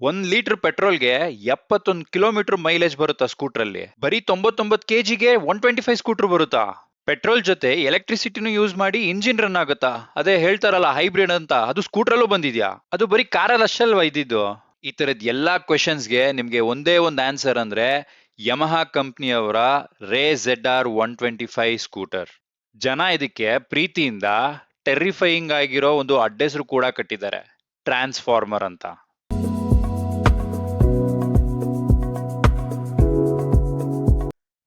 1 litre ಪೆಟ್ರೋಲ್ಗೆ 71 kilometre mileage ಬರುತ್ತಾ scooter ಅಲ್ಲಿ. ಬರೀ 99 ಕೆಜಿಗೆ 125 ಸ್ಕೂಟರ್ ಬರುತ್ತಾ. ಪೆಟ್ರೋಲ್ ಜೊತೆ ಎಲೆಕ್ಟ್ರಿಸಿಟಿನೂ ಯೂಸ್ ಮಾಡಿ ಇಂಜಿನ್ ರನ್ ಆಗುತ್ತಾ. ಅದೇ ಹೇಳ್ತಾರಲ್ಲ ಹೈಬ್ರಿಡ್ ಅಂತ, ಅದು ಸ್ಕೂಟರ್ ಬಂದಿದ್ಯಾ? ಅದು ಬರೀ ಕಾರಲ್ಲಿ ಅಷ್ಟಲ್ವಾ ಇದ್ದಿದ್ದು. ಈ ತರದ್ ಎಲ್ಲಾ ಕ್ವೆಶನ್ಸ್ಗೆ ನಿಮ್ಗೆ ಒಂದೇ ಒಂದು ಆನ್ಸರ್ ಅಂದ್ರೆ ಯಮಹಾ ಕಂಪ್ನಿಯವರ ರೇ ZR 125 ಸ್ಕೂಟರ್. ಜನ ಇದಕ್ಕೆ ಪ್ರೀತಿಯಿಂದ ಟೆರ್ರಿಫೈಯಿಂಗ್ ಆಗಿರೋ ಒಂದು ಅಡ್ಡೆಸರು ಕೂಡ ಕಟ್ಟಿದ್ದಾರೆ, ಟ್ರಾನ್ಸ್ಫಾರ್ಮರ್ ಅಂತ.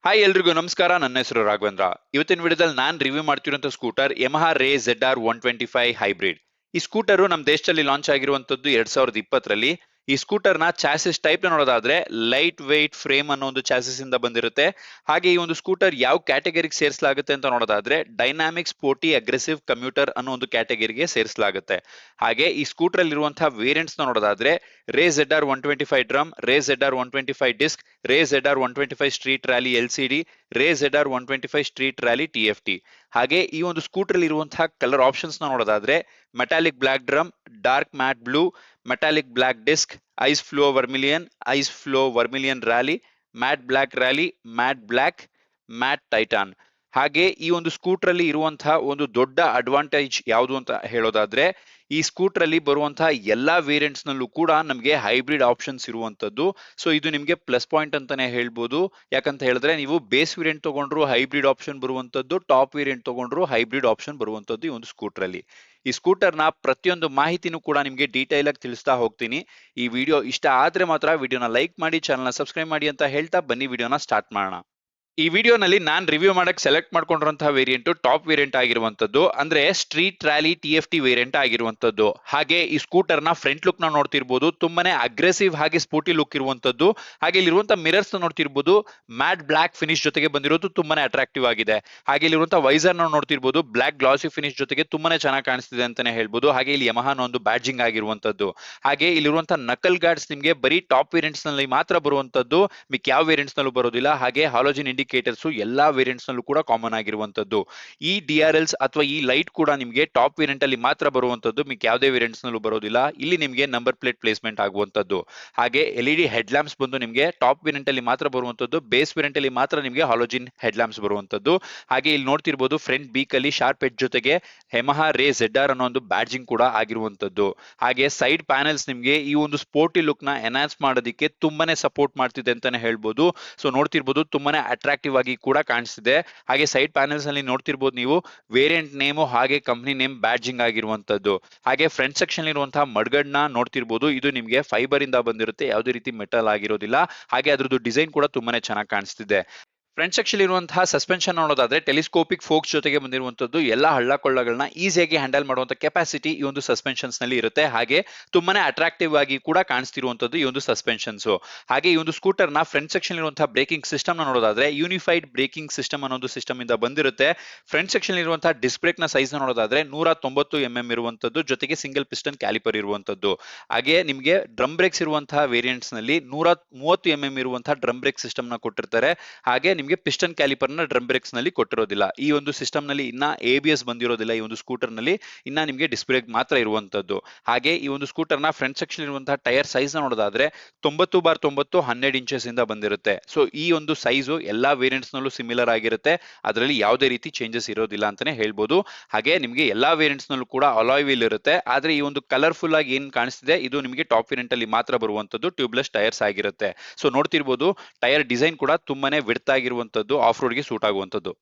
ಹಾಯ್ ಎಲ್ರಿಗೂ ನಮಸ್ಕಾರ, ನನ್ನ ಹೆಸರು ರಾಘವೇಂದ್ರ. ಇವತ್ತಿನ ವಿಡಿಯೋದಲ್ಲಿ ನಾನ್ ರಿವ್ಯೂ ಮಾಡ್ತಿರುವಂತ ಸ್ಕೂಟರ್ ಯಮಹಾ ರೇ ZR 125 ಹೈಬ್ರಿಡ್. ಈ ಸ್ಕೂಟರ್ ನಮ್ಮ ದೇಶದಲ್ಲಿ ಲಾಂಚ್ ಆಗಿರುವಂತದ್ದು 2020ರಲ್ಲಿ. ಈ ಸ್ಕೂಟರ್ ನ ಚಾಸಿಸ್ ಟೈಪ್ ನೋಡೋದಾದ್ರೆ ಲೈಟ್ ವೆಯ್ಟ್ ಫ್ರೇಮ್ ಅನ್ನೋ ಒಂದು ಚಾಸಿಸ್ ಇಂದ ಬಂದಿರುತ್ತೆ. ಹಾಗೆ ಈ ಒಂದು ಸ್ಕೂಟರ್ ಯಾವ ಕ್ಯಾಟಗರಿಗೆ ಸೇರಿಸಲಾಗುತ್ತೆ ಅಂತ ನೋಡೋದಾದ್ರೆ ಡೈನಾಮಿಕ್ ಸ್ಪೋರ್ಟಿ ಅಗ್ರೆಸಿವ್ ಕಮ್ಯೂಟರ್ ಅನ್ನೋ ಒಂದು ಕ್ಯಾಟಗರಿಗೆ ಸೇರಿಸಲಾಗುತ್ತೆ. ಹಾಗೆ ಈ ಸ್ಕೂಟರ್ ಅಲ್ಲಿರುವಂತಹ ವೇರಿಯಂಟ್ಸ್ ನೋಡೋದಾದ್ರೆ Ray ZR 125 drum, Ray ZR 125 disc, Ray ZR 125 street rally LCD, Ray ZR 125 street rally TFT. ಹಾಗೆ ಈ ಒಂದು ಸ್ಕೂಟರ್ ಅಲ್ಲಿ ಇರುವಂತಹ ಕಲರ್ ಆಪ್ಷನ್ಸ್ ನೋಡೋದಾದ್ರೆ metallic black drum, dark matte blue, metallic black disc, ice fluo vermilion rally, matte black rally, matte black, matte titan. ಹಾಗೆ ಈ ಒಂದು scooter ಅಲ್ಲಿ ಇರುವಂತಹ ಒಂದು ದೊಡ್ಡ ಅಡ್ವಾಂಟೇಜ್ ಯಾವುದು ಅಂತ ಹೇಳೋದಾದ್ರೆ ಈ ಸ್ಕೂಟರ್ ಅಲ್ಲಿ ಬರುವಂತಹ ಎಲ್ಲಾ ವೇರಿಯಂಟ್ಸ್ ನಲ್ಲೂ ಕೂಡ ನಮಗೆ ಹೈಬ್ರಿಡ್ ಆಪ್ಷನ್ಸ್ ಇರುವಂತದ್ದು. ಸೊ ಇದು ನಿಮ್ಗೆ ಪ್ಲಸ್ ಪಾಯಿಂಟ್ ಅಂತಾನೆ ಹೇಳ್ಬೋದು. ಯಾಕಂತ ಹೇಳಿದ್ರೆ ನೀವು ಬೇಸ್ ವೇರಿಯಂಟ್ ತಗೊಂಡ್ರು ಹೈಬ್ರಿಡ್ ಆಪ್ಷನ್ ಬರುವಂತದ್ದು, ಟಾಪ್ ವೇರಿಯಂಟ್ ತಗೊಂಡ್ರು ಹೈಬ್ರಿಡ್ ಆಪ್ಷನ್ ಬರುವಂತದ್ದು ಈ ಒಂದು ಸ್ಕೂಟರ್ ಅಲ್ಲಿ. ಈ ಸ್ಕೂಟರ್ ನ ಪ್ರತಿಯೊಂದು ಮಾಹಿತಿನೂ ಕೂಡ ನಿಮ್ಗೆ ಡೀಟೇಲ್ ಆಗಿ ತಿಳಿಸ್ತಾ ಹೋಗ್ತೀನಿ. ಈ ವಿಡಿಯೋ ಇಷ್ಟ ಆದ್ರೆ ಮಾತ್ರ ವಿಡಿಯೋನ ಲೈಕ್ ಮಾಡಿ, ಚಾನಲ್ ನ ಸಬ್ಸ್ಕ್ರೈಬ್ ಮಾಡಿ ಅಂತ ಹೇಳ್ತಾ ಬನ್ನಿ ವಿಡಿಯೋನ ಸ್ಟಾರ್ಟ್ ಮಾಡೋಣ. ಈ ವಿಡಿಯೋನಲ್ಲಿ ನಾನ್ ರಿವ್ಯೂ ಮಾಡಕ್ ಸೆಲೆಕ್ಟ್ ಮಾಡ್ಕೊಂಡಿರುವಂತಹ ವೇರಿಯಂಟ್ ಟಾಪ್ ವೇರಿಯಂಟ್ ಆಗಿರುವಂತದ್ದು, ಅಂದ್ರೆ ಸ್ಟ್ರೀಟ್ ರ್ಯಾಲಿ TFT ವೇರಿಯಂಟ್ ಆಗಿರುವಂತದ್ದು. ಹಾಗೆ ಈ ಸ್ಕೂಟರ್ ನ ಫ್ರಂಟ್ ಲುಕ್ ನ ನೋಡ್ತಿರ್ಬೋದು, ತುಂಬಾನೇ ಅಗ್ರೆಸಿವ್ ಹಾಗೆ ಸ್ಪೋರ್ಟಿ ಲುಕ್ ಇರುವಂತದ್ದು. ಹಾಗೆ ಇಲ್ಲಿರುವಂತಹ ಮಿರರ್ಸ್ ನೋಡ್ತಿರ್ಬೋದು, ಮ್ಯಾಟ್ ಬ್ಲಾಕ್ ಫಿನಿಶ್ ಜೊತೆಗೆ ಬಂದಿರೋದು ತುಂಬಾನೇ ಅಟ್ರಾಕ್ಟಿವ್ ಆಗಿದೆ. ಹಾಗೆ ಇಲ್ಲಿರುವಂತಹ ವೈಸರ್ ನ ನೋಡ್ತಿರ್ಬೋದು, ಬ್ಲಾಕ್ ಗ್ಲಾಸಿ ಫಿನಿಶ್ ಜೊತೆಗೆ ತುಂಬಾನೇ ಚೆನ್ನಾಗಿ ಕಾಣಿಸ್ತಿದೆ ಅಂತಾನೆ ಹೇಳ್ಬೋದು. ಹಾಗೆ ಇಲ್ಲಿ ಯಮಹಾನ ಒಂದು ಬ್ಯಾಡ್ಜಿಂಗ್ ಆಗಿರುವಂತದ್ದು. ಹಾಗೆ ಇಲ್ಲಿರುವಂತಹ ನಕಲ್ ಗಾರ್ಡ್ಸ್ ನಿಮ್ಗೆ ಬರೀ ಟಾಪ್ ವೇರಿಯಂಟ್ಸ್ ನಲ್ಲಿ ಮಾತ್ರ ಬರುವಂತದ್ದು, ಮಿಕ್ ಯಾವ ವೇರಿಯಂಟ್ಸ್ ನಲ್ಲೂ ಬರೋದಿಲ್ಲ. ಹಾಗೆ ಹಾಲೋಜಿನ್ ಇಂಡಿಕೇಟರ್ಸ್ ಎಲ್ಲಾ ವೇರಿಯಂಟ್ಸ್ ನಲ್ಲೂ ಕೂಡ ಕಾಮನ್ ಆಗಿರುವಂತದ್ದು. ಈ DRLs ಅಥವಾ ಈ ಲೈಟ್ ಕೂಡ ನಿಮ್ಗೆ ಟಾಪ್ ವೇರಿಯಂಟ್ ಅಲ್ಲಿ ಮಾತ್ರ ಬರುವಂತದ್ದು, ಮಿಕ್ ಯಾವುದೇ ವೇರಿಯಂಟ್ಸ್ ನಲ್ಲೂ ಬರೋದಿಲ್ಲ. ಇಲ್ಲಿ ನಿಮ್ಗೆ ನಂಬರ್ ಪ್ಲೇಟ್ ಪ್ಲೇಸ್ಮೆಂಟ್ ಆಗುವಂತದ್ದು. ಹಾಗೆ LED ಹೆಡ್ ಲ್ಯಾಂಪ್ಸ್ ಬಂದು ನಿಮ್ಗೆ ಟಾಪ್ ವೇರಿಯಂಟ್ ಅಲ್ಲಿ ಮಾತ್ರ ಬರುವಂತದ್ದು, ಬೇಸ್ ವೇರಿಯಂಟ್ ಅಲ್ಲಿ ಮಾತ್ರ ನಿಮ್ಗೆ ಹಾಲೋಜಿನ್ ಹೆಡ್ ಲ್ಯಾಂಪ್ಸ್ ಬರುವಂತದ್ದು. ಹಾಗೆ ಇಲ್ಲಿ ನೋಡ್ತಿರ್ಬೋದು ಫ್ರಂಟ್ ಬೀಕ್ ಅಲ್ಲಿ ಶಾರ್ಪ್ ಎಡ್ಜ್ ಜೊತೆಗೆ ಯಮಹಾ ರೇ ZR ಅನ್ನೋ ಒಂದು ಬ್ಯಾಡ್ಜಿಂಗ್ ಕೂಡ ಆಗಿರುವಂತದ್ದು. ಹಾಗೆ ಸೈಡ್ ಪ್ಯಾನೆಲ್ಸ್ ನಿಮ್ಗೆ ಈ ಒಂದು ಸ್ಪೋರ್ಟಿ ಲುಕ್ ನ ಎನ್ಹಾನ್ಸ್ ಮಾಡೋದಕ್ಕೆ ತುಂಬಾನೇ ಸಪೋರ್ಟ್ ಮಾಡ್ತಿದೆ ಅಂತಾನೆ ಹೇಳ್ಬೋದು. ಸೊ ನೋಡ್ತಿರ್ಬೋದು ತುಂಬಾನೇ ಅಟ್ರಾಕ್ಟಿವ್ ಆಗಿ ಕೂಡ ಕಾಣಿಸ್ತಿದೆ. ಹಾಗೆ ಸೈಡ್ ಪ್ಯಾನೆಲ್ಸ್ ಅಲ್ಲಿ ನೋಡ್ತಿರ್ಬೋದು ನೀವು ವೇರಿಯಂಟ್ ನೇಮು ಹಾಗೆ ಕಂಪನಿ ನೇಮ್ ಬ್ಯಾಡ್ಜಿಂಗ್ ಆಗಿರುವಂತದ್ದು. ಹಾಗೆ ಫ್ರಂಟ್ ಸೆಕ್ಷನ್ ಇರುವಂತಹ ಮಡ್ಗಡ್ನ ನೋಡ್ತಿರ್ಬೋದು, ಇದು ನಿಮ್ಗೆ ಫೈಬರ್ ಇಂದ ಬಂದಿರುತ್ತೆ, ಯಾವುದೇ ರೀತಿ ಮೆಟಲ್ ಆಗಿರೋದಿಲ್ಲ. ಹಾಗೆ ಅದ್ರದ್ದು ಡಿಸೈನ್ ಕೂಡ ತುಂಬಾನೇ ಚೆನ್ನಾಗಿ ಕಾಣಿಸ್ತಿದೆ. ಫ್ರಂಟ್ ಸೆಕ್ಷನ್ ಇರುವಂತಹ ಸಸ್ಪೆನ್ಷನ್ ನೋಡೋದಾದ್ರೆ ಟೆಲಿಸ್ಕೋಪಿಕ್ ಫೋಕ್ಸ್ ಜೊತೆಗೆ ಬಂದಿರುವಂತದ್ದು. ಎಲ್ಲಾ ಹಳ್ಳ ಕೊಳ್ಳಗಳನ್ನ ಈಸಿಯಾಗಿ ಹ್ಯಾಂಡಲ್ ಮಾಡುವಂತ ಕೆಪಾಸಿಟಿ ಈ ಒಂದು ಸಸ್ಪೆನ್ಷನ್ಸ್ ನಲ್ಲಿ ಇರುತ್ತೆ. ಹಾಗೆ ತುಂಬಾನೇ ಅಟ್ರಾಕ್ಟಿವ್ ಆಗಿ ಕೂಡ ಕಾಣಿಸ್ತಿರುವಂತದ್ದು ಈ ಒಂದು ಸಸ್ಪೆನ್ಷನ್ಸ್. ಹಾಗೆ ಈ ಒಂದು ಸ್ಕೂಟರ್ ನ ಫ್ರಂಟ್ ಸೆಕ್ಷನ್ ಇರುವಂತಹ ಬ್ರೇಕಿಂಗ್ ಸಿಸ್ಟಮ್ ನೋಡೋದಾದ್ರೆ ಯೂನಿಫೈಡ್ ಬ್ರೇಕಿಂಗ್ ಸಿಸ್ಟಮ್ ಅನ್ನೋದು ಸಿಸ್ಟಮ್ ಇಂದ ಬಂದಿರುತ್ತೆ. ಫ್ರಂಟ್ ಸೆಕ್ಷನ್ ಇರುವಂತಹ ಡಿಸ್ಕ್ ಬ್ರೇಕ್ ನ ಸೈಜ್ ನೋಡೋದಾದ್ರೆ 190 mm ಇರುವಂತದ್ದು, ಜೊತೆಗೆ ಸಿಂಗಲ್ ಪಿಸ್ಟನ್ ಕ್ಯಾಲಿಪರ್ ಇರುವಂತದ್ದು. ಹಾಗೆ ನಿಮ್ಗೆ ಡ್ರಮ್ ಬ್ರೇಕ್ಸ್ ಇರುವಂತಹ ವೇರಿಯಂಟ್ಸ್ ನಲ್ಲಿ 130 mm ಇರುವಂತಹ ಡ್ರಮ್ ಬ್ರೇಕ್ ಸಿಸ್ಟಮ್ ನ ಕೊಟ್ಟಿರ್ತಾರೆ. ಹಾಗೆ ನಿಮ್ಗೆ ಪಿಸ್ಟನ್ ಕ್ಯಾಲಿಪರ್ ನ ಡ್ರಮ್ ಬ್ರೇಕ್ಸ್ ನಲ್ಲಿ ಕೊಟ್ಟಿರೋದಿಲ್ಲ. ಈ ಒಂದು ಸಿಸ್ಟಮ್ ನಲ್ಲಿ ಇನ್ನ ABS ಬಂದಿರೋದಿಲ್ಲ. ಈ ಒಂದು ಸ್ಕೂಟರ್ ನಲ್ಲಿ ಇನ್ನ ನಿಮ್ಗೆ ಡಿಸ್ಕ್ ಬ್ರೇಕ್ ಮಾತ್ರ ಇರುವಂತದ್ದು. ಹಾಗೆ ಈ ಒಂದು ಸ್ಕೂಟರ್ ನ ಫ್ರಂಟ್ ಸೆಕ್ಷನ್ ಇರುವಂತಹ ಟೈರ್ ಸೈಜ್ ನೋಡೋದಾದ್ರೆ 90x90 12 ಇಂಚಸ್ ಇಂದ ಬಂದಿರುತ್ತೆ. ಸೊ ಈ ಒಂದು ಸೈಜು ಎಲ್ಲಾ ವೇರಿಯಂಟ್ಸ್ ನಲ್ಲೂ ಸಿಮಿಲರ್ ಆಗಿರುತ್ತೆ, ಅದರಲ್ಲಿ ಯಾವುದೇ ರೀತಿ ಚೇಂಜಸ್ ಇರೋದಿಲ್ಲ ಅಂತಾನೆ ಹೇಳ್ಬೋದು. ಹಾಗೆ ನಿಮ್ಗೆ ಎಲ್ಲಾ ವೇರಿಯಂಟ್ಸ್ ನಲ್ಲೂ ಕೂಡ ಅಲಾಯ್ ವೀಲ್ ಇರುತ್ತೆ. ಆದ್ರೆ ಈ ಒಂದು ಕಲರ್ಫುಲ್ ಆಗಿ ಏನ್ ಕಾಣಿಸ್ತಿದೆ ಇದು ನಿಮಗೆ ಟಾಪ್ ವೇರಿಯಂಟ್ ಅಲ್ಲಿ ಮಾತ್ರ ಬರುವಂತದ್ದು, ಟ್ಯೂಬ್ಲೆಸ್ ಟೈರ್ಸ್ ಆಗಿರುತ್ತೆ. ಸೊ ನೋಡ್ತಿರ್ಬೋದು ಟೈರ್ ಡಿಸೈನ್ ಕೂಡ ತುಂಬಾನೇ ವಿಡ್ತ್ ಆಗಿರುವಂತದ್ದು, ಆಫ್ ರೋಡ್ ಗೆ ಸೂಟ್ ಆಗುವಂತದ್ದು.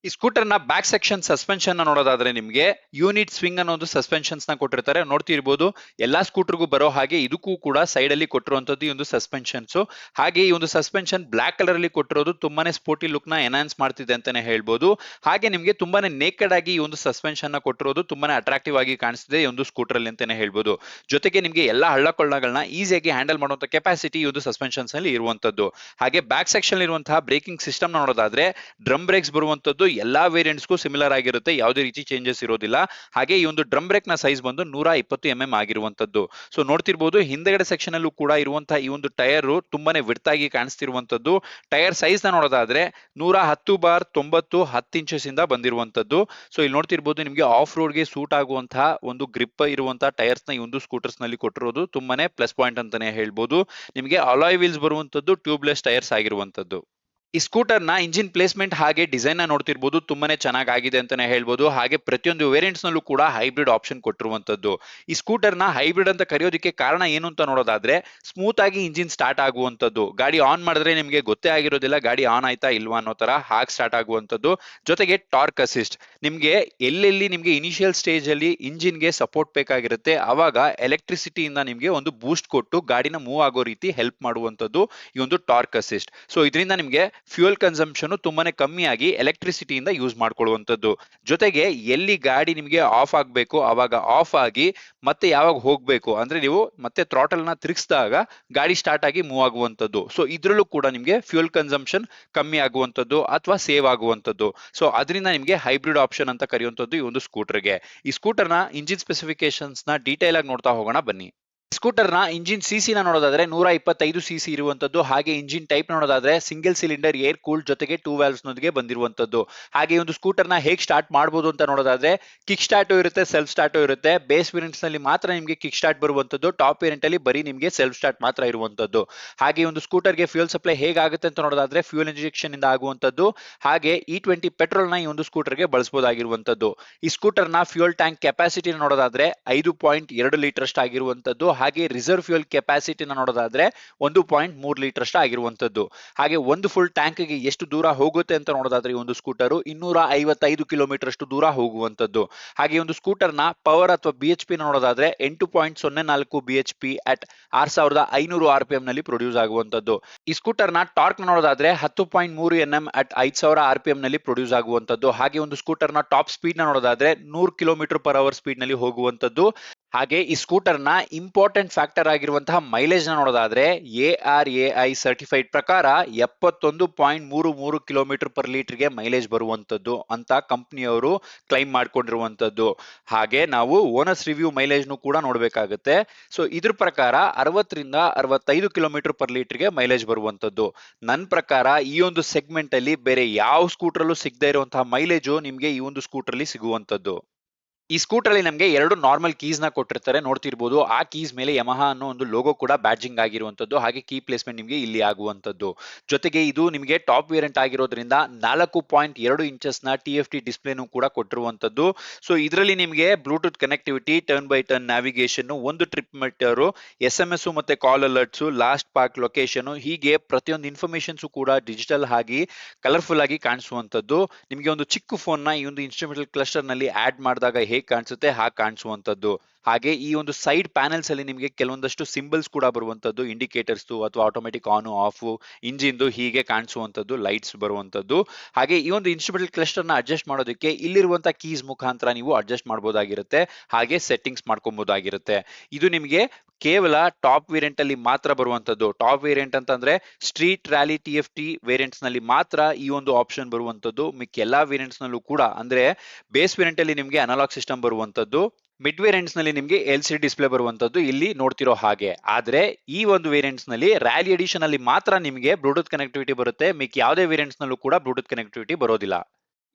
ಈ ಸ್ಕೂಟರ್ ನ ಬ್ಯಾಕ್ ಸೆಕ್ಷನ್ ಸಸ್ಪೆನ್ಷನ್ ನೋಡೋದಾದ್ರೆ ನಿಮ್ಗೆ ಯೂನಿಟ್ ಸ್ವಿಂಗ್ ಅನ್ನೋ ಒಂದು ಸಸ್ಪೆನ್ಷನ್ಸ್ ನ ಕೊಟ್ಟಿರ್ತಾರೆ. ನೋಡ್ತಿರ್ಬೋದು ಎಲ್ಲಾ ಸ್ಕೂಟರ್ಗೂ ಬರೋ ಹಾಗೆ ಇದಕ್ಕೂ ಕೂಡ ಸೈಡ್ ಅಲ್ಲಿ ಕೊಟ್ಟಿರುವಂತದ್ದು ಈ ಒಂದು ಸಸ್ಪೆನ್ಷನ್ಸ್. ಹಾಗೆ ಈ ಒಂದು ಸಸ್ಪೆನ್ಷನ್ ಬ್ಲಾಕ್ ಕಲರ್ ಅಲ್ಲಿ ಕೊಟ್ಟಿರೋದು ತುಂಬಾನೇ ಸ್ಪೋರ್ಟಿ ಲುಕ್ ನ ಎನ್ಹಾನ್ಸ್ ಮಾಡ್ತಿದೆ ಅಂತಾನೆ ಹೇಳ್ಬೋದು. ಹಾಗೆ ನಿಮ್ಗೆ ತುಂಬಾನೇ ನೇಕೆಡ್ ಆಗಿ ಈ ಒಂದು ಸಸ್ಪೆನ್ಷನ್ ನ ಕೊಟ್ಟಿರೋದು ತುಂಬಾನೇ ಅಟ್ರಾಕ್ಟಿವ್ ಆಗಿ ಕಾಣಿಸ್ತಿದೆ ಈ ಒಂದು ಸ್ಕೂಟರ್ ಅಲ್ಲಿ ಅಂತಾನೆ ಹೇಳ್ಬೋದು. ಜೊತೆಗೆ ನಿಮ್ಗೆ ಎಲ್ಲಾ ಹಳ್ಳ ಕೊಳ್ಳಗಳನ್ನ ಈಸಿಯಾಗಿ ಹ್ಯಾಂಡಲ್ ಮಾಡುವಂತ ಕೆಪಾಸಿಟಿ ಈ ಒಂದು ಸಸ್ಪೆನ್ಷನ್ಸ್ ಅಲ್ಲಿ ಇರುವಂತದ್ದು. ಹಾಗೆ ಬ್ಯಾಕ್ ಸೆಕ್ಷನ್ ಇರುವಂತಹ ಬ್ರೇಕಿಂಗ್ ಸಿಸ್ಟಮ್ ನೋಡೋದಾದ್ರೆ ಡ್ರಮ್ ಬ್ರೇಕ್ಸ್ ಬರುವಂತದ್ದು ಎಲ್ಲಾ ವೇರಿಯಂಟ್ಸ್ಗೂ ಸಿಮಿಲರ್ ಆಗಿರುತ್ತೆ, ಯಾವುದೇ ರೀತಿ ಚೇಂಜಸ್ ಇರೋದಿಲ್ಲ. ಹಾಗೆ ಈ ಒಂದು ಡ್ರಮ್ ಬ್ರೇಕ್ ನ ಸೈಜ್ ಬಂದು 120 ಆಗಿರುವಂತದ್ದು. ಸೊ ನೋಡ್ತಿರ್ಬೋದು ಹಿಂದೆಗಡೆ ಸೆಕ್ಷನ್ ಅಲ್ಲೂ ಕೂಡ ಇರುವಂತಹ ಈ ಒಂದು ಟೈರ್ ತುಂಬಾನೇ ವಿಡ್ತ್ ಆಗಿ ಕಾಣಿಸ್ತಿರುವಂತದ್ದು. ಟೈರ್ ಸೈಜ್ ನ ನೋಡೋದಾದ್ರೆ 110/90 10 ಇಂಚಸ್ ಇಂದ ಬಂದಿರುವಂತದ್ದು. ಸೊ ಇಲ್ಲಿ ನೋಡ್ತಿರ್ಬೋದು ನಿಮಗೆ ಆಫ್ ರೋಡ್ ಗೆ ಸೂಟ್ ಆಗುವಂತಹ ಒಂದು ಗ್ರಿಪ್ ಇರುವಂತಹ ಟೈರ್ಸ್ ನ ಈ ಒಂದು ಸ್ಕೂಟರ್ಸ್ ನಲ್ಲಿ ಕೊಟ್ಟಿರೋದು ತುಂಬಾನೇ ಪ್ಲಸ್ ಪಾಯಿಂಟ್ ಅಂತಾನೆ ಹೇಳ್ಬೋದು. ನಿಮಗೆ ಅಲಾಯ್ ವೀಲ್ಸ್ ಬರುವಂತದ್ದು ಟ್ಯೂಬ್ಲೆಸ್ ಟೈರ್ಸ್ ಆಗಿರುವಂತದ್ದು. ಈ ಸ್ಕೂಟರ್ ನ ಇಂಜಿನ್ ಪ್ಲೇಸ್ಮೆಂಟ್ ಹಾಗೆ ಡಿಸೈನ್ ನ ನೋಡ್ತಿರ್ಬೋದು ತುಂಬಾನೇ ಚೆನ್ನಾಗಿದೆ ಅಂತಾನೆ ಹೇಳ್ಬೋದು. ಹಾಗೆ ಪ್ರತಿಯೊಂದು ವೇರಿಯಂಟ್ಸ್ ನಲ್ಲೂ ಕೂಡ ಹೈಬ್ರಿಡ್ ಆಪ್ಷನ್ ಕೊಟ್ಟಿರುವಂತದ್ದು. ಈ ಸ್ಕೂಟರ್ ನ ಹೈಬ್ರಿಡ್ ಅಂತ ಕರೆಯೋದಕ್ಕೆ ಕಾರಣ ಏನು ಅಂತ ನೋಡೋದಾದ್ರೆ ಸ್ಮೂತ್ ಆಗಿ ಇಂಜಿನ್ ಸ್ಟಾರ್ಟ್ ಆಗುವಂತದ್ದು. ಗಾಡಿ ಆನ್ ಮಾಡಿದ್ರೆ ನಿಮಗೆ ಗೊತ್ತೇ ಆಗಿರೋದಿಲ್ಲ ಗಾಡಿ ಆನ್ ಆಯ್ತಾ ಇಲ್ವಾ ಅನ್ನೋ ತರ ಹಾಗೆ ಸ್ಟಾರ್ಟ್ ಆಗುವಂತದ್ದು. ಜೊತೆಗೆ ಟಾರ್ಕ್ ಅಸಿಸ್ಟ್, ನಿಮ್ಗೆ ಎಲ್ಲೆಲ್ಲಿ ನಿಮ್ಗೆ ಇನಿಷಿಯಲ್ ಸ್ಟೇಜ್ ಅಲ್ಲಿ ಇಂಜಿನ್ ಗೆ ಸಪೋರ್ಟ್ ಬೇಕಾಗಿರುತ್ತೆ ಅವಾಗ ಎಲೆಕ್ಟ್ರಿಸಿಟಿಯಿಂದ ನಿಮ್ಗೆ ಒಂದು ಬೂಸ್ಟ್ ಕೊಟ್ಟು ಗಾಡಿನ ಮೂವ್ ಆಗೋ ರೀತಿ ಹೆಲ್ಪ್ ಮಾಡುವಂತದ್ದು ಈ ಒಂದು ಟಾರ್ಕ್ ಅಸಿಸ್ಟ್. ಸೊ ಇದರಿಂದ ನಿಮ್ಗೆ ಫ್ಯೂಯಲ್ ಕನ್ಸಂಪ್ಷನ್ ತುಂಬಾನೇ ಕಮ್ಮಿ ಆಗಿ ಎಲೆಕ್ಟ್ರಿಸಿಟಿಯಿಂದ ಯೂಸ್ ಮಾಡ್ಕೊಳ್ಳುವಂತದ್ದು. ಜೊತೆಗೆ ಎಲ್ಲಿ ಗಾಡಿ ನಿಮಗೆ ಆಫ್ ಆಗ್ಬೇಕು ಅವಾಗ ಆಫ್ ಆಗಿ ಮತ್ತೆ ಯಾವಾಗ ಹೋಗ್ಬೇಕು ಅಂದ್ರೆ ನೀವು ಮತ್ತೆ ಥ್ರಾಟಲ್ ನ ತಿರುಗಿಸಿದಾಗ ಗಾಡಿ ಸ್ಟಾರ್ಟ್ ಆಗಿ ಮೂವ್ ಆಗುವಂತದ್ದು. ಸೊ ಇದ್ರಲ್ಲೂ ಕೂಡ ನಿಮ್ಗೆ ಫ್ಯೂಯಲ್ ಕನ್ಸಂಪ್ಷನ್ ಕಮ್ಮಿ ಆಗುವಂತದ್ದು ಅಥವಾ ಸೇವ್ ಆಗುವಂತದ್ದು. ಸೊ ಅದರಿಂದ ನಿಮ್ಗೆ ಹೈಬ್ರಿಡ್ ಆಪ್ಷನ್ ಅಂತ ಕರೆಯುವಂತದ್ದು ಈ ಒಂದು ಸ್ಕೂಟರ್ಗೆ. ಈ ಸ್ಕೂಟರ್ ನ ಇಂಜಿನ್ ಸ್ಪೆಸಿಫಿಕೇಶನ್ಸ್ ನ ಡೀಟೇಲ್ ಆಗಿ ನೋಡ್ತಾ ಹೋಗೋಣ ಬನ್ನಿ. ಸ್ಕೂಟರ್ ನ ಇಂಜಿನ್ ಸಿಸಿ ನ ನೋಡೋದಾದ್ರೆ 125 ಸಿಸಿ ಇರುವಂತದ್ದು. ಹಾಗೆ ಇಂಜಿನ್ ಟೈಪ್ ನೋಡೋದಾದ್ರೆ ಸಿಂಗಲ್ ಸಿಲಿಂಡರ್ ಏರ್ ಕೂಲ್ಡ್ ಜೊತೆಗೆ 2 ವ್ಯಾಲ್ವ್ಸ್ ನೊಂದಿಗೆ ಬಂದಿರುವಂತದ್ದು. ಹಾಗೆ ಒಂದು ಸ್ಕೂಟರ್ ನ ಹೇಗೆ ಸ್ಟಾರ್ಟ್ ಮಾಡಬಹುದು ಅಂತ ನೋಡೋದಾದ್ರೆ ಕಿಕ್ ಸ್ಟಾರ್ಟ್ ಇರುತ್ತೆ, ಸೆಲ್ಫ್ ಸ್ಟಾರ್ಟ್ ಇರುತ್ತೆ. ಬೇಸ್ ವೇರಿಯಂಟ್ಸ್ ನಲ್ಲಿ ಮಾತ್ರ ನಿಮಗೆ ಕಿಕ್ ಸ್ಟಾರ್ಟ್ ಬರುವಂತದ್ದು, ಟಾಪ್ ವೇರಿಯಂಟ್ ಅಲ್ಲಿ ಬರೀ ನಿಮಗೆ ಸೆಲ್ಫ್ ಸ್ಟಾರ್ಟ್ ಮಾತ್ರ ಇರುವಂತದ್ದು. ಹಾಗೆ ಒಂದು ಸ್ಕೂಟರ್ ಗೆ ಫ್ಯೂಯಲ್ ಸಪ್ಲೈ ಹೇಗಾಗುತ್ತೆ ಅಂತ ನೋಡೋದಾದ್ರೆ ಫ್ಯೂಯಲ್ ಇಂಜೆಕ್ಷನ್ ಇಂದ ಆಗುವಂತದ್ದು. ಹಾಗೆ E20 ಪೆಟ್ರೋಲ್ ನ ಈ ಒಂದು ಸ್ಕೂಟರ್ ಗೆ ಬಳಸಬಹುದಾಗಿರುವಂತದ್ದು. ಈ ಸ್ಕೂಟರ್ ನ ಫ್ಯೂಯಲ್ ಟ್ಯಾಂಕ್ ಕೆಪಾಸಿಟಿ ನೋಡೋದಾದ್ರೆ 5.2 ಲೀಟರ್ ಅಷ್ಟು ಆಗಿರುವಂತದ್ದು. ಹಾಗೆ ರಿಸರ್ವ್ ಫ್ಯೂಯಲ್ ಕೆಪಾಸಿಟಿ ನೋಡೋದಾದ್ರೆ 1.3 ಲೀಟರ್ ಅಷ್ಟು ಆಗಿರುವಂತದ್ದು. ಹಾಗೆ ಒಂದು ಫುಲ್ ಟ್ಯಾಂಕ್ ಗೆ ಎಷ್ಟು ದೂರ ಹೋಗುತ್ತೆ ಅಂತ ನೋಡೋದಾದ್ರೆ ಈ ಒಂದು ಸ್ಕೂಟರ್ 255 ಕಿಲೋಮೀಟರ್ ಅಷ್ಟು ದೂರ ಹೋಗುವಂತದ್ದು. ಹಾಗೆ ಒಂದು ಸ್ಕೂಟರ್ ನ ಪವರ್ ಅಥವಾ BHP ನೋಡೋದಾದ್ರೆ 8.04 BHP ಅಟ್ 6500 RPM ನಲ್ಲಿ ಪ್ರೊಡ್ಯೂಸ್ ಆಗುವಂತದ್ದು. ಈ ಸ್ಕೂಟರ್ ನ ಟಾರ್ಕ್ ನೋಡೋದಾದ್ರೆ 10.3 Nm ಅಟ್ 5000 RPM ನಲ್ಲಿ ಪ್ರೊಡ್ಯೂಸ್ ಆಗುವಂತದ್ದು. ಹಾಗೆ ಒಂದು ಸ್ಕೂಟರ್ ನ ಟಾಪ್ ಸ್ಪೀಡ್ ನೋಡೋದಾದ್ರೆ 100 km/h ಸ್ಪೀಡ್ ನಲ್ಲಿ ಹೋಗುವಂತದ್ದು. ಹಾಗೆ ಈ ಸ್ಕೂಟರ್ ನ ಇಂಪಾರ್ಟೆಂಟ್ ಫ್ಯಾಕ್ಟರ್ ಆಗಿರುವಂತಹ ಮೈಲೇಜ್ ನ ನೋಡೋದಾದ್ರೆ ARAI ಸರ್ಟಿಫೈಡ್ ಪ್ರಕಾರ 71.33 km/L ಗೆ ಮೈಲೇಜ್ ಬರುವಂತದ್ದು ಅಂತ ಕಂಪನಿಯವರು ಕ್ಲೈಮ್ ಮಾಡ್ಕೊಂಡಿರುವಂತದ್ದು. ಹಾಗೆ ನಾವು ಓನರ್ಸ್ ರಿವ್ಯೂ ಮೈಲೇಜ್ ನು ಕೂಡ ನೋಡಬೇಕಾಗುತ್ತೆ. ಸೊ ಇದ್ರ ಪ್ರಕಾರ 60 ರಿಂದ 65 km/L ಗೆ ಮೈಲೇಜ್ ಬರುವಂತದ್ದು. ನನ್ನ ಪ್ರಕಾರ ಈ ಒಂದು ಸೆಗ್ಮೆಂಟ್ ಅಲ್ಲಿ ಬೇರೆ ಯಾವ ಸ್ಕೂಟರ್ ಅಲ್ಲೂ ಸಿಗದೇ ಇರುವಂತಹ ಮೈಲೇಜ್ ನಿಮ್ಗೆ ಈ ಒಂದು ಸ್ಕೂಟರ್ ಅಲ್ಲಿ ಸಿಗುವಂತದ್ದು. ಈ ಸ್ಕೂಟರ್ ಅಲ್ಲಿ ನಮಗೆ ಎರಡು ನಾರ್ಮಲ್ ಕೀಸ್ ನ ಕೊಟ್ಟಿರ್ತಾರೆ, ನೋಡ್ತಿರ್ಬೋದು. ಆ ಕೀಸ್ ಮೇಲೆ ಯಮಹಾ ಅನ್ನೋ ಒಂದು ಲೋಗೋ ಕೂಡ ಬ್ಯಾಡ್ಜಿಂಗ್ ಆಗಿರುವಂತದ್ದು. ಹಾಗೆ ಕೀ ಪ್ಲೇಸ್ಮೆಂಟ್ ನಿಮಗೆ ಇಲ್ಲಿ ಆಗುವಂತದ್ದು. ಜೊತೆಗೆ ಇದು ನಿಮಗೆ ಟಾಪ್ ವೇರಿಯಂಟ್ ಆಗಿರೋದ್ರಿಂದ 4.2 ಇಂಚಸ್ ನ TFT ಡಿಸ್ಪ್ಲೇನು ಕೂಡ ಕೊಟ್ಟಿರುವಂತದ್ದು. ಸೊ ಇದರಲ್ಲಿ ನಿಮಗೆ Bluetooth connectivity, turn by turn navigation, ಒಂದು ಟ್ರಿಪ್ ಮೀಟರ್, SMS ಮತ್ತೆ ಕಾಲ್ ಅಲರ್ಟ್ಸ್, ಲಾಸ್ಟ್ ಪಾರ್ಕ್ ಲೊಕೇಶನ್, ಹೀಗೆ ಪ್ರತಿಯೊಂದು ಇನ್ಫಾರ್ಮೇಶನ್ಸ್ ಕೂಡ ಡಿಜಿಟಲ್ ಆಗಿ ಕಲರ್ಫುಲ್ ಆಗಿ ಕಾಣಿಸುವಂತದ್ದು. ನಿಮಗೆ ಒಂದು ಚಿಕ್ಕ ಫೋನ್ ನ ಈ ಒಂದು ಇನ್ಸ್ಟ್ರುಮೆಂಟಲ್ ಕ್ಲಸ್ಟರ್ ನಲ್ಲಿ ಆಡ್ ಮಾಡಿದಾಗ ಹೇಗೆ ಕಾಣಿಸುತ್ತೆ ಹಾಗೆ ಕಾಣಿಸುವಂತದ್ದು. ಹಾಗೆ ಈ ಒಂದು ಸೈಡ್ ಪ್ಯಾನೆಲ್ಸ್ ಅಲ್ಲಿ ನಿಮಗೆ ಕೆಲವೊಂದಷ್ಟು ಸಿಂಬಲ್ಸ್ ಕೂಡ ಬರುವಂತದ್ದು, ಇಂಡಿಕೇಟರ್ಸ್ ಅಥವಾ ಆಟೋಮೆಟಿಕ್ ಆನ್ ಆಫ್, ಇಂಜಿನ್ ಹೀಗೆ ಕಾಣಿಸುವಂತದ್ದು, ಲೈಟ್ಸ್ ಬರುವಂತದ್ದು. ಹಾಗೆ ಈ ಒಂದು ಇನ್ಸ್ಟ್ರುಮೆಂಟಲ್ ಕ್ಲಸ್ಟರ್ ನ ಅಡ್ಜಸ್ಟ್ ಮಾಡೋದಕ್ಕೆ ಇಲ್ಲಿರುವಂತಹ ಕೀಸ್ ಮುಖಾಂತರ ನೀವು ಅಡ್ಜಸ್ಟ್ ಮಾಡಬಹುದಾಗಿರುತ್ತೆ. ಹಾಗೆ ಸೆಟ್ಟಿಂಗ್ಸ್ ಮಾಡ್ಕೊಬಹುದಾಗಿರುತ್ತೆ. ಇದು ನಿಮಗೆ ಕೇವಲ ಟಾಪ್ ವೇರಿಯಂಟ್ ಅಲ್ಲಿ ಮಾತ್ರ ಬರುವಂತದ್ದು. ಟಾಪ್ ವೇರಿಯಂಟ್ ಅಂತಂದ್ರೆ ಸ್ಟ್ರೀಟ್ ರ್ಯಾಲಿ TFT ವೇರಿಯಂಟ್ಸ್ ನಲ್ಲಿ ಮಾತ್ರ ಈ ಒಂದು ಆಪ್ಷನ್ ಬರುವಂತದ್ದು. ಮಿಕ್ಕ ಎಲ್ಲಾ ವೇರಿಯಂಟ್ಸ್ ನಲ್ಲೂ ಕೂಡ ಅಂದ್ರೆ ಬೇಸ್ ವೇರಿಯಂಟ್ ಅಲ್ಲಿ ನಿಮಗೆ ಅನಲಾಗ್ ಸಿಸ್ಟಮ್ ಬರುವಂತದ್ದು, ಮಿಡ್ ವೇರಿಯಂಟ್ಸ್ ನಲ್ಲಿ ನಿಮಗೆ LCD ಡಿಸ್ಪ್ಲೇ ಬರುವಂತದ್ದು ಇಲ್ಲಿ ನೋಡ್ತಿರೋ ಹಾಗೆ. ಆದ್ರೆ ಈ ಒಂದು ವೇರಿಯಂಟ್ಸ್ ನಲ್ಲಿ ರ್ಯಾಲಿ ಎಡಿಷನ್ ಅಲ್ಲಿ ಮಾತ್ರ ನಿಮಗೆ ಬ್ಲೂಟೂತ್ ಕನೆಕ್ಟಿವಿಟಿ ಬರುತ್ತೆ. ಮಿಕ್ಕ ಯಾವುದೇ ವೇರಿಯಂಟ್ಸ್ ನಲ್ಲೂ ಕೂಡ ಬ್ಲೂಟೂತ್ ಕನೆಕ್ಟಿವಿಟಿ ಬರೋದಿಲ್ಲ.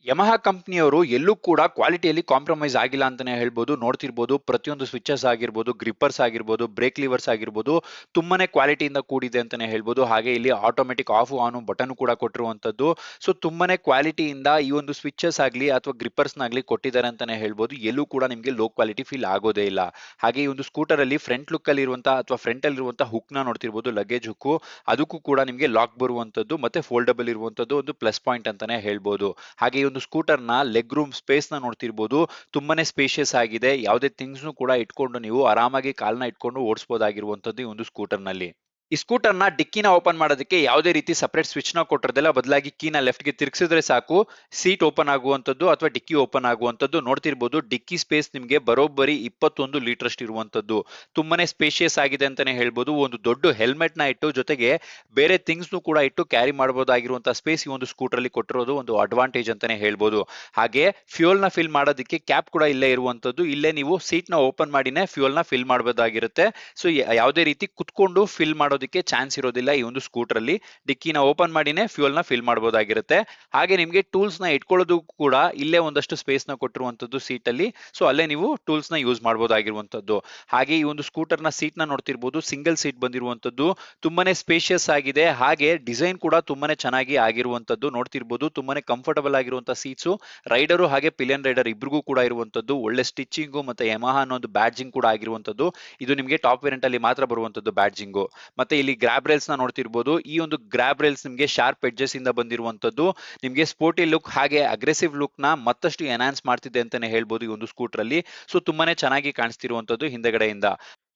ಯಮಹಾ ಕಂಪನಿಯವರು ಎಲ್ಲೂ ಕೂಡ ಕ್ವಾಲಿಟಿಯಲ್ಲಿ ಕಾಂಪ್ರಮೈಸ್ ಆಗಿಲ್ಲ ಅಂತಾನೆ ಹೇಳ್ಬೋದು. ನೋಡ್ತಿರ್ಬೋದು ಪ್ರತಿಯೊಂದು ಸ್ವಿಚಸ್ ಆಗಿರ್ಬೋದು, ಗ್ರಿಪ್ಪರ್ಸ್ ಆಗಿರ್ಬೋದು, ಬ್ರೇಕ್ ಲಿವರ್ಸ್ ಆಗಿರ್ಬೋದು ತುಂಬಾನೇ ಕ್ವಾಲಿಟಿಯಿಂದ ಕೂಡಿದೆ ಅಂತಾನೆ ಹೇಳ್ಬೋದು. ಹಾಗೆ ಇಲ್ಲಿ ಆಟೋಮೆಟಿಕ್ ಆಫ್ ಆನ್ ಬಟನ್ ಕೂಡ ಕೊಟ್ಟಿರುವಂತದ್ದು. ಸೊ ತುಂಬಾನೇ ಕ್ವಾಲಿಟಿಯಿಂದ ಈ ಒಂದು ಸ್ವಿಚಸ್ ಆಗ್ಲಿ ಅಥವಾ ಗ್ರಿಪ್ಪರ್ಸ್ ನಾಗ್ಲಿ ಕೊಟ್ಟಿದ್ದಾರೆ ಅಂತಾನೆ ಹೇಳ್ಬೋದು. ಎಲ್ಲೂ ಕೂಡ ನಿಮಗೆ ಲೋ ಕ್ವಾಲಿಟಿ ಫೀಲ್ ಆಗೋದೇ ಇಲ್ಲ. ಹಾಗೆ ಈ ಒಂದು ಸ್ಕೂಟರ್ ಅಲ್ಲಿ ಫ್ರಂಟ್ ಲುಕ್ ಅಲ್ಲಿ ಇರುವಂತಹ ಅಥವಾ ಫ್ರಂಟ್ ಅಲ್ಲಿ ಇರುವಂತಹ ಹುಕ್ ನ ನೋಡ್ತಿರ್ಬೋದು, ಲಗೇಜ್ ಹುಕ್, ಅದಕ್ಕೂ ಕೂಡ ನಿಮಗೆ ಲಾಕ್ ಬರುವಂತದ್ದು ಮತ್ತೆ ಫೋಲ್ಡಬಲ್ ಇರುವಂತದ್ದು ಒಂದು ಪ್ಲಸ್ ಪಾಯಿಂಟ್ ಅಂತಾನೆ ಹೇಳ್ಬೋದು. ಹಾಗೆ ಒಂದು ಸ್ಕೂಟರ್ ನ ಲೆಗ್ ರೂಮ್ ಸ್ಪೇಸ್ ನ ನೋಡ್ತಿರ್ಬೋದು, ತುಂಬಾನೇ ಸ್ಪೇಷಿಯಸ್ ಆಗಿದೆ. ಯಾವುದೇ ಥಿಂಗ್ಸ್ ಕೂಡ ಇಟ್ಕೊಂಡು ನೀವು ಆರಾಮಾಗಿ ಕಾಲ್ನ ಇಟ್ಕೊಂಡು ಓಡಿಸಬಹುದಾಗಿರುವಂತದ್ದು ಈ ಒಂದು ಸ್ಕೂಟರ್ ನಲ್ಲಿ. ಈ ಸ್ಕೂಟರ್ನ ಡಿಕ್ಕಿನ ಓಪನ್ ಮಾಡೋದಕ್ಕೆ ಯಾವುದೇ ರೀತಿ ಸಪರೇಟ್ ಸ್ವಿಚ್ ನ ಕೊಟ್ಟಿರೋದಿಲ್ಲ, ಬದಲಾಗಿ ಕೀನ ಲೆಫ್ಟ್ಗೆ ತಿರ್ಗಿಸಿದ್ರೆ ಸಾಕು ಸೀಟ್ ಓಪನ್ ಆಗುವಂತದ್ದು ಅಥವಾ ಡಿಕ್ಕಿ ಓಪನ್ ಆಗುವಂತದ್ದು. ನೋಡ್ತಿರ್ಬೋದು ಡಿಕ್ಕಿ ಸ್ಪೇಸ್ ನಿಮಗೆ ಬರೋಬ್ಬರಿ 21 ಲೀಟರ್ ಅಷ್ಟು ಇರುವಂತದ್ದು. ತುಂಬಾನೇ ಸ್ಪೇಷಿಯಸ್ ಆಗಿದೆ ಅಂತಾನೆ ಹೇಳ್ಬೋದು. ಒಂದು ದೊಡ್ಡ ಹೆಲ್ಮೆಟ್ ನ ಇಟ್ಟು ಜೊತೆಗೆ ಬೇರೆ ಥಿಂಗ್ಸ್ ಕೂಡ ಇಟ್ಟು ಕ್ಯಾರಿ ಮಾಡಬಹುದಾಗಿರುವಂತಹ ಸ್ಪೇಸ್ ಈ ಒಂದು ಸ್ಕೂಟರ್ ಅಲ್ಲಿ ಕೊಟ್ಟಿರೋದು ಒಂದು ಅಡ್ವಾಂಟೇಜ್ ಅಂತಾನೆ ಹೇಳ್ಬೋದು. ಹಾಗೆ ಫ್ಯೂಯಲ್ ನ ಫಿಲ್ ಮಾಡೋದಕ್ಕೆ ಕ್ಯಾಪ್ ಕೂಡ ಇಲ್ಲೇ ಇರುವಂತದ್ದು. ಇಲ್ಲೇ ನೀವು ಸೀಟ್ ನ ಓಪನ್ ಮಾಡಿನೇ ಫ್ಯೂಯಲ್ ನ ಫಿಲ್ ಮಾಡಬಹುದಾಗಿರುತ್ತೆ. ಸೊ ಯಾವುದೇ ರೀತಿ ಕುತ್ಕೊಂಡು ಫಿಲ್ ಮಾಡೋದಕ್ಕೆ ಚಾನ್ಸ್ ಇರೋದಿಲ್ಲ ಈ ಒಂದು ಸ್ಕೂಟರ್ ಅಲ್ಲಿ. ಡಿಕ್ಕಿನ ಓಪನ್ ಮಾಡಿನೇ ಫ್ಯೂಯಲ್ ನ ಫಿಲ್ ಮಾಡಬಹುದಾಗಿರುತ್ತೆ. ಹಾಗೆ ನಿಮಗೆ ಟೂಲ್ಸ್ ನ ಇಟ್ಕೊಳ್ಳೋದು ಕೂಡ ಇಲ್ಲೇ ಒಂದಷ್ಟು ಸ್ಪೇಸ್ ನ ಕೊಟ್ಟಿರುವಂತದ್ದು ಸೀಟ್ ಅಲ್ಲಿ. ಸೊ ಅಲ್ಲೇ ನೀವು ಟೂಲ್ಸ್ ನ ಯೂಸ್ ಮಾಡಬಹುದಾಗಿರುವಂತದ್ದು. ಹಾಗೆ ಈ ಒಂದು ಸ್ಕೂಟರ್ ನ ಸೀಟ್ ನ ನೋಡ್ತಿರ್ಬೋದು, ಸಿಂಗಲ್ ಸೀಟ್ ಬಂದಿರುವಂತದ್ದು. ತುಂಬಾನೇ ಸ್ಪೇಷಿಯಸ್ ಆಗಿದೆ. ಹಾಗೆ ಡಿಸೈನ್ ಕೂಡ ತುಂಬಾನೇ ಚೆನ್ನಾಗಿ ಆಗಿರುವಂತದ್ದು. ನೋಡ್ತಿರ್ಬೋದು ತುಂಬಾನೇ ಕಂಫರ್ಟಬಲ್ ಆಗಿರುವಂತಹ ಸೀಟ್ಸ್ ರೈಡರು ಹಾಗೆ ಪಿಲಿಯನ್ ರೈಡರ್ ಇಬ್ರಿಗೂ ಕೂಡ ಇರುವಂತದ್ದು. ಒಳ್ಳೆ ಸ್ಟಿಚಿಂಗು ಮತ್ತೆ ಯಮಹಾ ಅನ್ನೋ ಬ್ಯಾಡ್ಜಿಂಗ್ ಕೂಡ ಆಗಿರುವಂತದ್ದು. ಇದು ನಿಮಗೆ ಟಾಪ್ ವೇರಿಯಂಟ್ ಅಲ್ಲಿ ಮಾತ್ರ ಬರುವಂತದ್ದು ಬ್ಯಾಡ್ಜಿಂಗ್. ಮತ್ತೆ ಇಲ್ಲಿ ಗ್ರಾಬ್ ರೈಲ್ಸ್ ನ ನೋಡ್ತಿರ್ಬೋದು. ಈ ಒಂದು ಗ್ರಾಬ್ ರೈಲ್ಸ್ ನಿಮಗೆ ಶಾರ್ಪ್ ಎಡ್ಜಸ್ ಇಂದ ಬಂದಿರುವಂತದ್ದು. ನಿಮಗೆ ಸ್ಪೋರ್ಟಿ ಲುಕ್ ಹಾಗೆ ಅಗ್ರೆಸಿವ್ ಲುಕ್ ನ ಮತ್ತಷ್ಟು ಎನ್ಹಾನ್ಸ್ ಮಾಡ್ತಿದೆ ಅಂತಾನೆ ಹೇಳ್ಬೋದು ಈ ಒಂದು ಸ್ಕೂಟರ್ ಅಲ್ಲಿ. ಸೊ ತುಂಬಾನೇ ಚೆನ್ನಾಗಿ ಕಾಣಿಸ್ತಿರುವಂತದ್ದು ಹಿಂದೆಗಡೆಯಿಂದ.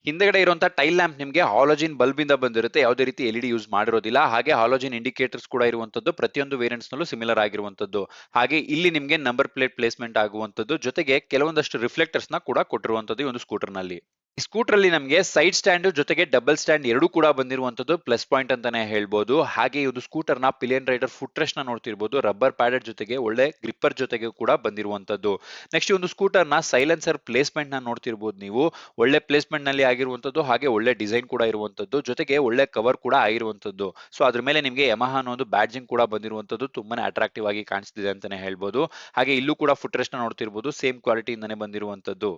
ಹಿಂದೆಗಡೆ ಇರುವಂತಹ ಟೈಲ್ ಲ್ಯಾಂಪ್ ನಿಮಗೆ ಹಾಲೋಜಿನ್ ಬಲ್ಬ್ ಇಂದ ಬಂದಿರುತ್ತೆ. ಯಾವುದೇ ರೀತಿ ಎಲ್ಇಡಿ ಯೂಸ್ ಮಾಡಿರೋದಿಲ್ಲ. ಹಾಗೆ ಹಾಲೋಜಿನ್ ಇಂಡಿಕೇಟರ್ಸ್ ಕೂಡ ಇರುವಂತದ್ದು. ಪ್ರತಿಯೊಂದು ವೇರಿಯಂಟ್ಸ್ ನಲ್ಲೂ ಸಿಮಿಲರ್ ಆಗಿರುವಂತದ್ದು. ಹಾಗೆ ಇಲ್ಲಿ ನಿಮಗೆ ನಂಬರ್ ಪ್ಲೇಟ್ ಪ್ಲೇಸ್ಮೆಂಟ್ ಆಗುವಂತದ್ದು. ಜೊತೆಗೆ ಕೆಲವೊಂದಷ್ಟು ರಿಫ್ಲೆಕ್ಟರ್ಸ್ ನ ಕೂಡ ಕೊಟ್ಟಿರುವಂತದ್ದು ಈ ಒಂದು ಸ್ಕೂಟರ್ ನಲ್ಲಿ. ಈ ಸ್ಕೂಟರ್ ಅಲ್ಲಿ ನಮಗೆ ಸೈಡ್ ಸ್ಟ್ಯಾಂಡ್ ಜೊತೆಗೆ ಡಬಲ್ ಸ್ಟ್ಯಾಂಡ್ ಎರಡೂ ಕೂಡ ಬಂದಿರುವಂತದ್ದು ಪ್ಲಸ್ ಪಾಯಿಂಟ್ ಅಂತಾನೆ ಹೇಳ್ಬೋದು. ಹಾಗೆ ಇದು ಸ್ಕೂಟರ್ ನ ಪಿಲಿಯನ್ ರೈಡರ್ ಫುಟ್ ರೆಸ್ಟ್ ನ ನೋಡ್ತಿರ್ಬೋದು. ರಬ್ಬರ್ ಪ್ಯಾಡೆಡ್ ಜೊತೆಗೆ ಒಳ್ಳೆ ಗ್ರಿಪ್ಪರ್ ಜೊತೆಗೆ ಕೂಡ ಬಂದಿರುವಂತದ್ದು. ನೆಕ್ಸ್ಟ್ ಒಂದು ಸ್ಕೂಟರ್ ನ ಸೈಲೆನ್ಸರ್ ಪ್ಲೇಸ್ಮೆಂಟ್ ನ ನೋಡ್ತಿರ್ಬೋದು ನೀವು. ಒಳ್ಳೆ ಪ್ಲೇಸ್ಮೆಂಟ್ ನಲ್ಲಿ ಆಗಿರುವಂತದ್ದು. ಹಾಗೆ ಒಳ್ಳೆ ಡಿಸೈನ್ ಕೂಡ ಇರುವಂತದ್ದು. ಜೊತೆಗೆ ಒಳ್ಳೆ ಕವರ್ ಕೂಡ ಆಗಿರುವಂತದ್ದು. ಸೊ ಅದ್ರ ಮೇಲೆ ನಿಮಗೆ ಯಮಹಾ ಅನ್ನೋ ಒಂದು ಬ್ಯಾಡ್ಜಿಂಗ್ ಕೂಡ ಬಂದಿರುವಂತದ್ದು. ತುಂಬಾನೇ ಅಟ್ರಾಕ್ಟಿವ್ ಆಗಿ ಕಾಣಿಸ್ತಿದೆ ಅಂತಾನೆ ಹೇಳ್ಬೋದು. ಹಾಗೆ ಇಲ್ಲೂ ಕೂಡ ಫುಟ್ ರೆಸ್ಟ್ ನ ನೋಡ್ತಿರ್ಬೋದು. ಸೇಮ್ ಕ್ವಾಲಿಟಿ ಇಂದಾನೆ ಬಂದಿರುವಂತದ್ದು.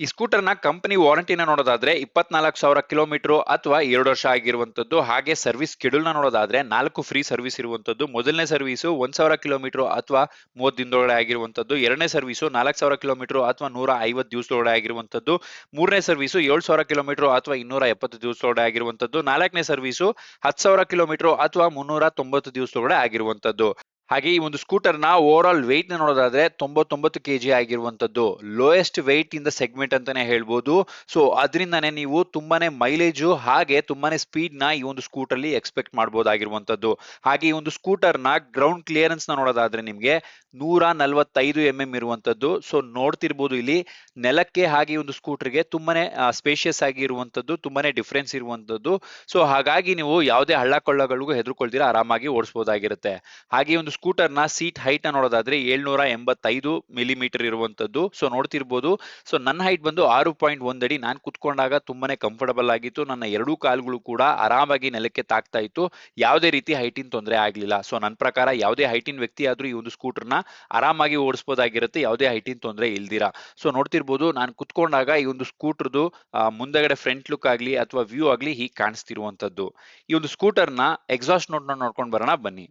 ಈ ಸ್ಕೂಟರ್ ನ ಕಂಪನಿ ವಾರಂಟಿನ ನೋಡೋದಾದ್ರೆ 24,000 ಕಿಲೋಮೀಟರ್ ಅಥವಾ 2 ವರ್ಷ ಆಗಿರುವಂತದ್ದು. ಹಾಗೆ ಸರ್ವಿಸ್ ಶೆಡ್ಯೂಲ್ ನ ನೋಡೋದಾದ್ರೆ 4 ಫ್ರೀ ಸರ್ವಿಸ್ ಇರುವಂತದ್ದು. ಮೊದಲನೇ ಸರ್ವಿಸ್ 1,000 ಕಿಲೋಮೀಟರ್ ಅಥವಾ 30 ದಿನದೊಳಗಡೆ ಆಗಿರುವಂತದ್ದು. ಎರಡನೇ ಸರ್ವಿಸ್ 4,000 ಕಿಲೋಮೀಟರ್ ಅಥವಾ 150 ದಿವಸದೊಳಗಡೆ ಆಗಿರುವಂತದ್ದು. ಮೂರನೇ ಸರ್ವಿಸ್ 7,000 ಕಿಲೋಮೀಟರ್ ಅಥವಾ 270 ದಿವಸದೊಳಗಡೆ ಆಗಿರುವಂತದ್ದು. ನಾಲ್ಕನೇ ಸರ್ವಿಸ್ 10,000 ಕಿಲೋಮೀಟರ್ ಅಥವಾ 390 ದಿವಸದೊಳಗಡೆ ಆಗಿರುವಂತದ್ದು. ಹಾಗೆ ಈ ಒಂದು ಸ್ಕೂಟರ್ ನ ಓವರ್ ಆಲ್ ವೆಯ್ಟ್ ನ ನೋಡೋದಾದ್ರೆ 99 ಕೆಜಿ ಆಗಿರುವಂತದ್ದು. Lowest weight in the segment ಅಂತಾನೆ ಹೇಳ್ಬೋದು. ಸೊ ಅದರಿಂದಾನೇ ನೀವು ತುಂಬಾನೇ ಮೈಲೇಜ್ ಹಾಗೆ ತುಂಬಾನೇ ಸ್ಪೀಡ್ ನ ಈ ಒಂದು ಸ್ಕೂಟರ್ ಅಲ್ಲಿ ಎಕ್ಸ್ಪೆಕ್ಟ್ ಮಾಡಬಹುದಾಗಿರುವಂತದ್ದು. ಹಾಗೆ ಈ ಒಂದು ಸ್ಕೂಟರ್ ನ ಗ್ರೌಂಡ್ ಕ್ಲಿಯರೆನ್ಸ್ ನ ನೋಡೋದಾದ್ರೆ ನಿಮ್ಗೆ 145 ಇರುವಂತದ್ದು. ಸೊ ನೋಡ್ತಿರ್ಬೋದು ಇಲ್ಲಿ ನೆಲಕ್ಕೆ ಹಾಗೆ ಒಂದು ಸ್ಕೂಟರ್ಗೆ ತುಂಬಾನೇ ಸ್ಪೇಷಿಯಸ್ ಆಗಿ ಇರುವಂತದ್ದು. ತುಂಬಾನೇ ಡಿಫರೆನ್ಸ್ ಇರುವಂತದ್ದು. ಸೊ ಹಾಗಾಗಿ ನೀವು ಯಾವುದೇ ಹಳ್ಳ ಕೊಳ್ಳಗಳಿಗೂ ಹೆದರ್ಕೊಳ್ತೀರಾ ಆರಾಮಾಗಿ ಓಡಿಸಬಹುದಾಗಿರುತ್ತೆ. ಹಾಗೆ ಒಂದು ಸ್ಕೂಟರ್ ನ ಸೀಟ್ ಹೈಟ್ ನ ನೋಡೋದಾದ್ರೆ 785 ಮಿಲಿಮೀಟರ್ ಇರುವಂತದ್ದು. ಸೊ ನೋಡ್ತಿರ್ಬೋದು. ಸೊ ನನ್ನ ಹೈಟ್ ಬಂದು 6.1 ಅಡಿ. ನಾನು ಕುತ್ಕೊಂಡಾಗ ತುಂಬಾನೇ ಕಂಫರ್ಟಬಲ್ ಆಗಿತ್ತು. ನನ್ನ ಎರಡೂ ಕಾಲುಗಳು ಕೂಡ ಆರಾಮಾಗಿ ನೆಲಕ್ಕೆ ತಾಕ್ತಾ ಇತ್ತು. ಯಾವುದೇ ರೀತಿ ಹೈಟಿನ ತೊಂದರೆ ಆಗ್ಲಿಲ್ಲ. ಸೊ ನನ್ನ ಪ್ರಕಾರ ಯಾವುದೇ ಹೈಟಿನ ವ್ಯಕ್ತಿ ಆದ್ರೂ ಈ ಒಂದು ಸ್ಕೂಟರ್ ನ ಆರಾಮಾಗಿ ಓಡಿಸಬಹುದಾಗಿರುತ್ತೆ, ಯಾವುದೇ ಹೈಟಿನ ತೊಂದರೆ ಇಲ್ದಿರಾ. ಸೊ ನೋಡ್ತಿರ್ಬೋದು ನಾನು ಕುತ್ಕೊಂಡಾಗ ಈ ಒಂದು ಸ್ಕೂಟರ್ದು ಮುಂದಗಡೆ ಫ್ರಂಟ್ ಲುಕ್ ಆಗ್ಲಿ ಅಥವಾ ವ್ಯೂ ಆಗ್ಲಿ ಹೀಗೆ ಕಾಣಿಸ್ತಿರುವಂತದ್ದು. ಈ ಒಂದು ಸ್ಕೂಟರ್ ನ ಎಕ್ಸಾಸ್ಟ್ ನೋಟ್ ನೋಡ್ಕೊಂಡು ಬರೋಣ ಬನ್ನಿ.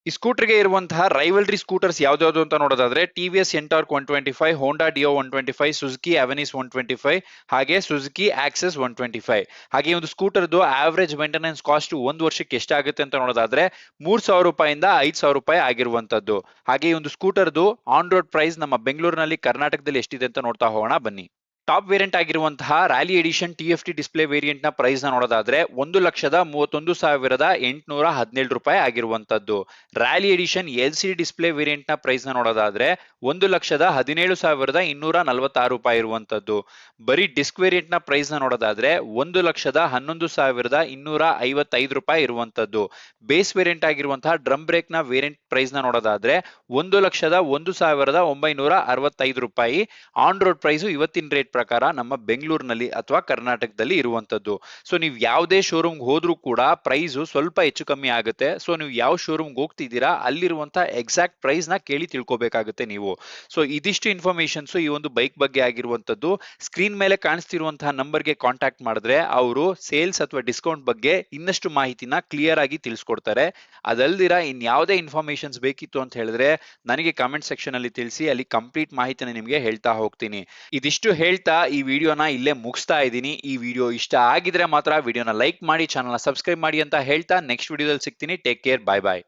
ಈ ಸ್ಕೂಟರ್ಗೆ ಇರುವಂತಹ ರೈವಲ್ರಿ ಸ್ಕೂಟರ್ಸ್ ಯಾವ್ದಾವ್ದು ಅಂತ ನೋಡೋದಾದ್ರೆ ಟಿವಿಎಸ್ ಎಂಟಾರ್ಕ್ 125, ಹೋಂಡಾ ಡಿಯೋ 125, ಸುಜುಕಿ ಅವನಿಸ್ 125 ಹಾಗೆ ಸುಜುಕಿ ಆಕ್ಸೆಸ್ 125. ಹಾಗೆ ಈ ಒಂದು ಸ್ಕೂಟರ್ದು ಆವರೇಜ್ ಮೇಂಟೆನೆನ್ಸ್ ಕಾಸ್ಟ್ ಒಂದು ವರ್ಷಕ್ಕೆ ಎಷ್ಟಾಗುತ್ತೆ ಅಂತ ನೋಡೋದಾದ್ರೆ 3,000 ರೂಪಾಯಿಂದ 5,000 ರೂಪಾಯಿ ಆಗಿರುವಂತದ್ದು. ಹಾಗೆ ಈ ಒಂದು ಸ್ಕೂಟರ್ದು ಆನ್ ರೋಡ್ ಪ್ರೈಸ್ ನಮ್ಮ ಬೆಂಗಳೂರಿನಲ್ಲಿ ಕರ್ನಾಟಕದಲ್ಲಿ ಎಷ್ಟಿದೆ ಅಂತ ನೋಡ್ತಾ ಹೋಗೋಣ ಬನ್ನಿ. ಟಾಪ್ ವೇರಿಯಂಟ್ ಆಗಿರುವಂತಹ rally edition TFT display variant ನ ಪ್ರೈಸ್ ನ ನೋಡೋದಾದ್ರೆ 1,31,817 ರೂಪಾಯಿ ಆಗಿರುವಂತದ್ದು. Rally edition LCD display variant ನ ಪ್ರೈಸ್ ನ ನೋಡೋದಾದ್ರೆ 1,17,246 ರೂಪಾಯಿ ಇರುವಂತದ್ದು. ಬರೀ ಡಿಸ್ಕ್ ವೇರಿಯಂಟ್ ನ ಪ್ರೈಸ್ ನ ನೋಡೋದಾದ್ರೆ 1,11,255 ರೂಪಾಯಿ ಇರುವಂತದ್ದು. ಬೇಸ್ ವೇರಿಯಂಟ್ ಆಗಿರುವಂತಹ ಡ್ರಮ್ ಬ್ರೇಕ್ ನ ವೇರಿಯಂಟ್ ಪ್ರೈಸ್ ನ ನೋಡೋದಾದ್ರೆ 1,01,965 ರೂಪಾಯಿ. ಆನ್ ರೋಡ್ ಪ್ರೈಸ್ ಇವತ್ತಿನ ರೇಟ್ ಪ್ರಕಾರ ನಮ್ಮ ಬೆಂಗಳೂರಿನಲ್ಲಿ ಅಥವಾ ಕರ್ನಾಟಕದಲ್ಲಿ ಇರುವಂತದ್ದು. ಸೊ ನೀವು ಯಾವುದೇ ಶೋರೂಮ್ ಹೋದ್ರೂ ಕೂಡ ಪ್ರೈಸ್ ಸ್ವಲ್ಪ ಹೆಚ್ಚು ಕಮ್ಮಿ ಆಗುತ್ತೆ. ಸೊ ನೀವು ಯಾವ ಶೋರೂಮ್ ಹೋಗ್ತಿದ್ದೀರಾ ಅಲ್ಲಿರುವಂತ ಎಕ್ಸಾಕ್ಟ್ ಪ್ರೈಸ್ ನ ಕೇಳಿ ತಿಳ್ಕೊಬೇಕಾಗುತ್ತೆ ನೀವು. ಸೊ ಇದಿಷ್ಟು ಇನ್ಫಾರ್ಮೇಶನ್ಸ್ ಈ ಒಂದು ಬೈಕ್ ಬಗ್ಗೆ ಆಗಿರುವಂತದ್ದು. ಸ್ಕ್ರೀನ್ ಮೇಲೆ ಕಾಣಿಸ್ತಿರುವಂತಹ ನಂಬರ್ಗೆ ಕಾಂಟ್ಯಾಕ್ಟ್ ಮಾಡಿದ್ರೆ ಅವರು ಸೇಲ್ಸ್ ಅಥವಾ ಡಿಸ್ಕೌಂಟ್ ಬಗ್ಗೆ ಇನ್ನಷ್ಟು ಮಾಹಿತಿನ ಕ್ಲಿಯರ್ ಆಗಿ ತಿಳಿಸ್ಕೊಡ್ತಾರೆ. ಅದಲ್ದಿರ ಇನ್ಯಾವುದೇ ಇನ್ಫಾರ್ಮೇಶನ್ಸ್ ಬೇಕಿತ್ತು ಅಂತ ಹೇಳಿದ್ರೆ ನನಗೆ ಕಾಮೆಂಟ್ ಸೆಕ್ಷನ್ ಅಲ್ಲಿ ತಿಳಿಸಿ, ಅಲ್ಲಿ ಕಂಪ್ಲೀಟ್ ಮಾಹಿತಿನ ನಿಮಗೆ ಹೇಳ್ತಾ ಹೋಗ್ತೀನಿ. ಇದಿಷ್ಟು ಹೇಳ್ತಾ ಈ ವಿಡಿಯೋನ ಇಲ್ಲೇ ಮುಗಿಸ್ತಾ ಇದ್ದೀನಿ. ಈ ವಿಡಿಯೋ ಇಷ್ಟ ಆಗಿದ್ರೆ ಮಾತ್ರ ವಿಡಿಯೋನ ಲೈಕ್ ಮಾಡಿ, ಚಾನಲ್ನ ಸಬ್ಸ್ಕ್ರೈಬ್ ಮಾಡಿ ಅಂತ ಹೇಳ್ತಾ ನೆಕ್ಸ್ಟ್ ವಿಡಿಯೋದಲ್ಲಿ ಸಿಗ್ತೀನಿ. ಟೇಕ್ ಕೇರ್, ಬಾಯ್ ಬಾಯ್.